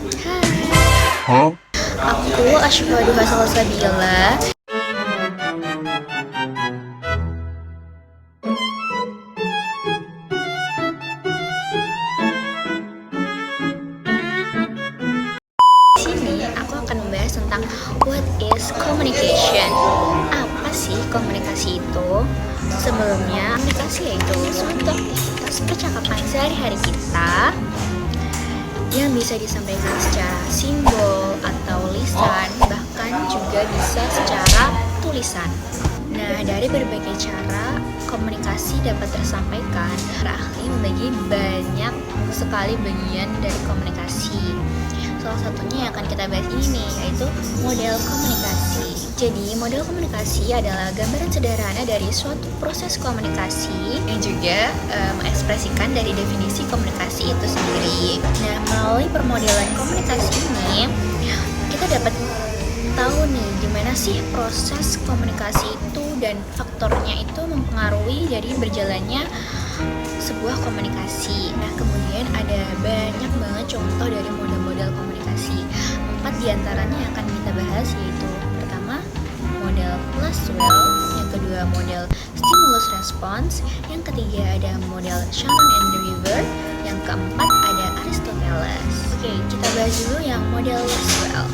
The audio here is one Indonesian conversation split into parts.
Hai, Huh? aku Asyfadu Hasalsabila. Di sini aku akan membahas tentang what is communication. Apa sih komunikasi itu? Sebelumnya, komunikasi yaitu suatu aktivitas percakapan sehari-hari kita yang bisa disampaikan secara simbol atau lisan, bahkan juga bisa secara tulisan. Nah, dari berbagai cara komunikasi dapat tersampaikan. Para ahli membagi banyak sekali bagian dari komunikasi. Salah satunya yang akan kita bahas ini nih, yaitu model komunikasi. Jadi, model komunikasi adalah gambaran sederhana dari suatu proses komunikasi yang juga mengekspresikan dari definisi komunikasi itu sendiri. Nah, melalui permodelan komunikasi ini, kita dapat tahu nih gimana sih proses komunikasi itu dan faktornya itu mempengaruhi dari berjalannya sebuah komunikasi. Nah, kemudian ada banyak banget contoh dari model-model komunikasi. 4 diantaranya yang akan kita bahas, yaitu pertama model Laswell, yang kedua model stimulus response, yang ketiga ada model Shannon and River, yang keempat ada Aristoteles. Oke, kita bahas dulu yang model Laswell.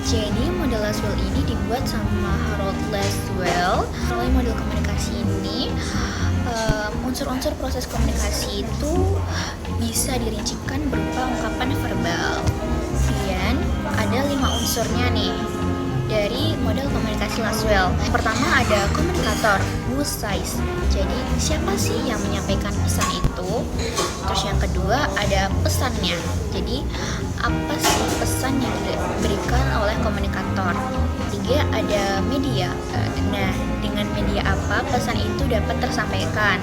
Jadi model Laswell ini dibuat sama Harold Laswell. Melalui model komunikasi ini, unsur-unsur proses komunikasi itu bisa dirincikan berupa ungkapan verbal. Kemudian ada 5 unsurnya nih dari model komunikasi Laswell. Pertama ada komunikator, who says. Jadi siapa sih yang menyampaikan pesan itu? Terus yang kedua ada pesannya. Jadi apa sih pesan yang diberikan oleh komunikator? Ketiga ada media. Nah, dengan media apa pesan itu dapat tersampaikan?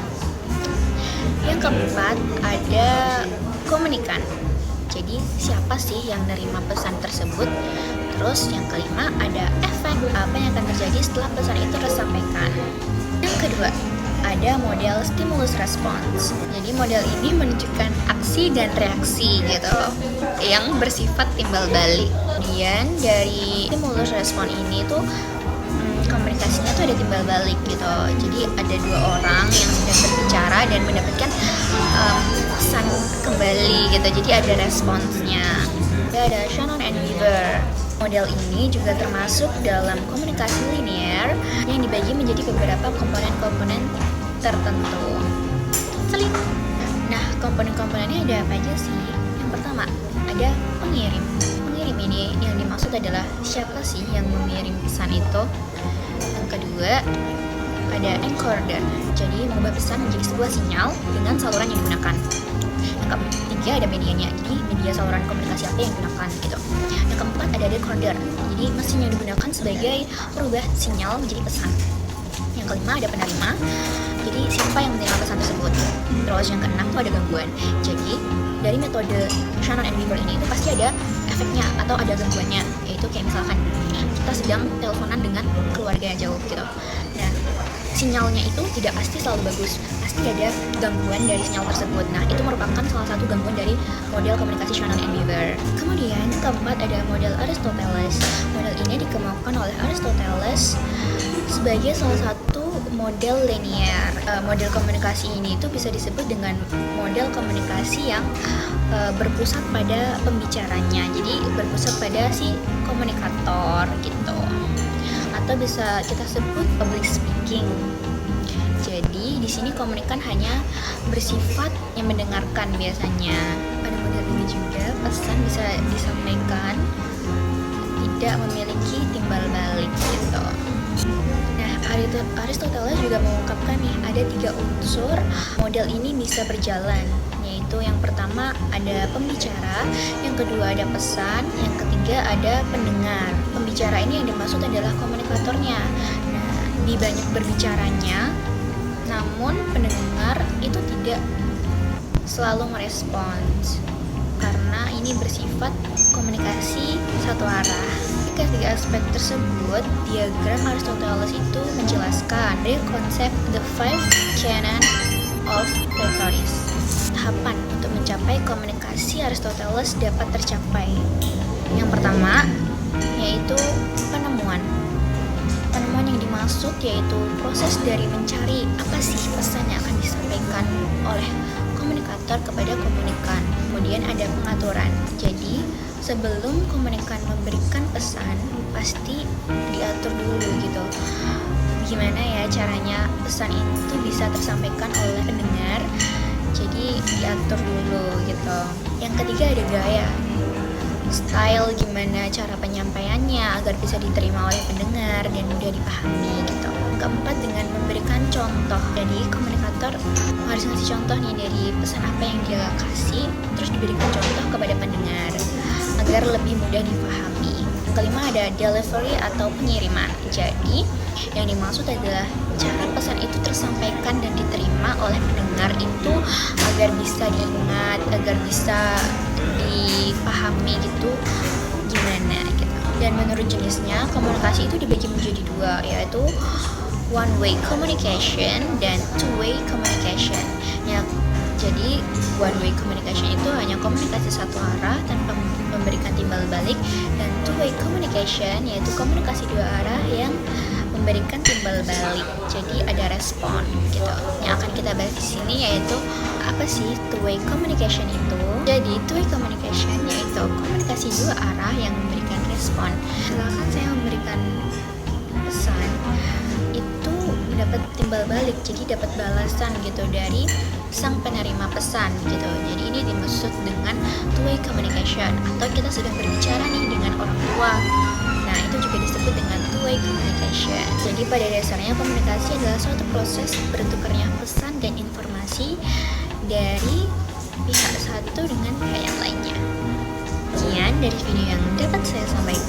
Yang keempat ada komunikan. Jadi siapa sih yang nerima pesan tersebut? Terus yang kelima ada efek, apa yang akan terjadi setelah pesan itu tersampaikan. Yang kedua ada model stimulus response. Jadi model ini menunjukkan aksi dan reaksi gitu yang bersifat timbal balik. Kemudian dari stimulus respon ini tuh komunikasinya tuh ada timbal balik gitu. Jadi ada 2 orang yang sedang berbicara dan mendapatkan pesan kembali gitu. Jadi ada responsnya. Ada Shannon and River. Model ini juga termasuk dalam komunikasi linear yang dibagi menjadi beberapa komponen-komponen tertentu. Seling. Nah, komponen-komponennya ada apa aja sih? Yang pertama, ada pengirim. Pengirim ini yang dimaksud adalah siapa sih yang mengirim pesan itu. Yang kedua, ada encoder. Jadi mengubah pesan menjadi sebuah sinyal dengan saluran yang digunakan. Yang ketiga ada medianya. Jadi media saluran komunikasi apa yang digunakan gitu. Yang keempat ada decoder. Jadi mesin yang digunakan sebagai merubah sinyal menjadi pesan. Yang kelima ada penerima. Jadi siapa yang menerima pesan tersebut. Terus yang keenam itu ada gangguan. Jadi dari metode Shannon and River ini itu pasti ada efeknya atau ada gangguannya. Yaitu kayak misalkan kita sedang teleponan dengan keluarga yang jauh gitu. Nah, sinyalnya itu tidak pasti selalu bagus, pasti ada gangguan dari sinyal tersebut. Nah, itu merupakan salah satu gangguan dari model komunikasi Shannon and River. Kemudian keempat ada model Aristoteles. Model ini dikembangkan oleh Aristoteles sebagai salah satu model linear. Model komunikasi ini itu bisa disebut dengan model komunikasi yang berpusat pada pembicaranya. Jadi berpusat pada si komunikator gitu. Atau bisa kita sebut public speaking. Jadi di sini komunikan hanya bersifat yang mendengarkan biasanya. Pada model ini juga pesan bisa disampaikan tidak memiliki timbal balik gitu. Nah, Aristoteles juga mengungkapkan nih ada 3 unsur model ini bisa berjalan, yaitu yang pertama ada pembicara, yang kedua ada pesan, yang ketiga ada pendengar. Pembicara ini yang dimaksud adalah komunikatornya. Nah, di banyak berbicaranya, namun pendengar itu tidak selalu merespons karena ini bersifat komunikasi satu arah. Ketiga aspek tersebut, diagram Aristoteles itu menjelaskan dari konsep the five canon of rhetoric. Tahapan untuk mencapai sampai komunikasi Aristoteles dapat tercapai. Yang pertama yaitu penemuan. Penemuan yang dimaksud yaitu proses dari mencari apa sih pesan yang akan disampaikan oleh komunikator kepada komunikan. Kemudian ada pengaturan. Jadi sebelum komunikan memberikan pesan pasti diatur dulu gitu. Gimana ya caranya pesan itu bisa tersampaikan oleh pendengar. Jadi diatur dulu gitu. Yang ketiga ada gaya. Style gimana cara penyampaiannya agar bisa diterima oleh pendengar dan mudah dipahami gitu. Keempat dengan memberikan contoh. Jadi komunikator harus ngasih contoh nih dari pesan apa yang dia kasih, terus diberikan contoh kepada pendengar agar lebih mudah dipahami. Yang kelima ada delivery atau pengiriman. Jadi yang dimaksud adalah cara pesan itu tersampaikan dan diterima oleh pendengar itu agar bisa diingat, agar bisa dipahami gitu gimana gitu. Dan menurut jenisnya komunikasi itu dibagi menjadi dua, yaitu one way communication dan two way communication. Ya, jadi one way communication itu hanya komunikasi satu arah tanpa memberikan timbal balik, dan two way communication yaitu komunikasi dua arah yang memberikan timbal balik. Jadi ada respon gitu. Yang akan kita bahas di sini yaitu apa sih two way communication itu? Jadi two way communication yaitu komunikasi dua arah yang memberikan respon. Misalkan saya memberikan pesan itu dapat timbal balik, jadi dapat balasan gitu dari sang penerima pesan gitu. Jadi ini dimaksud dengan two way communication. Atau kita sedang berbicara nih dengan orang tua, nah itu juga disebut dengan two way communication. Jadi pada dasarnya komunikasi adalah suatu proses bertukarnya pesan dan informasi dari pihak satu dengan pihak yang lainnya. Sekian dari video yang dapat saya sampaikan.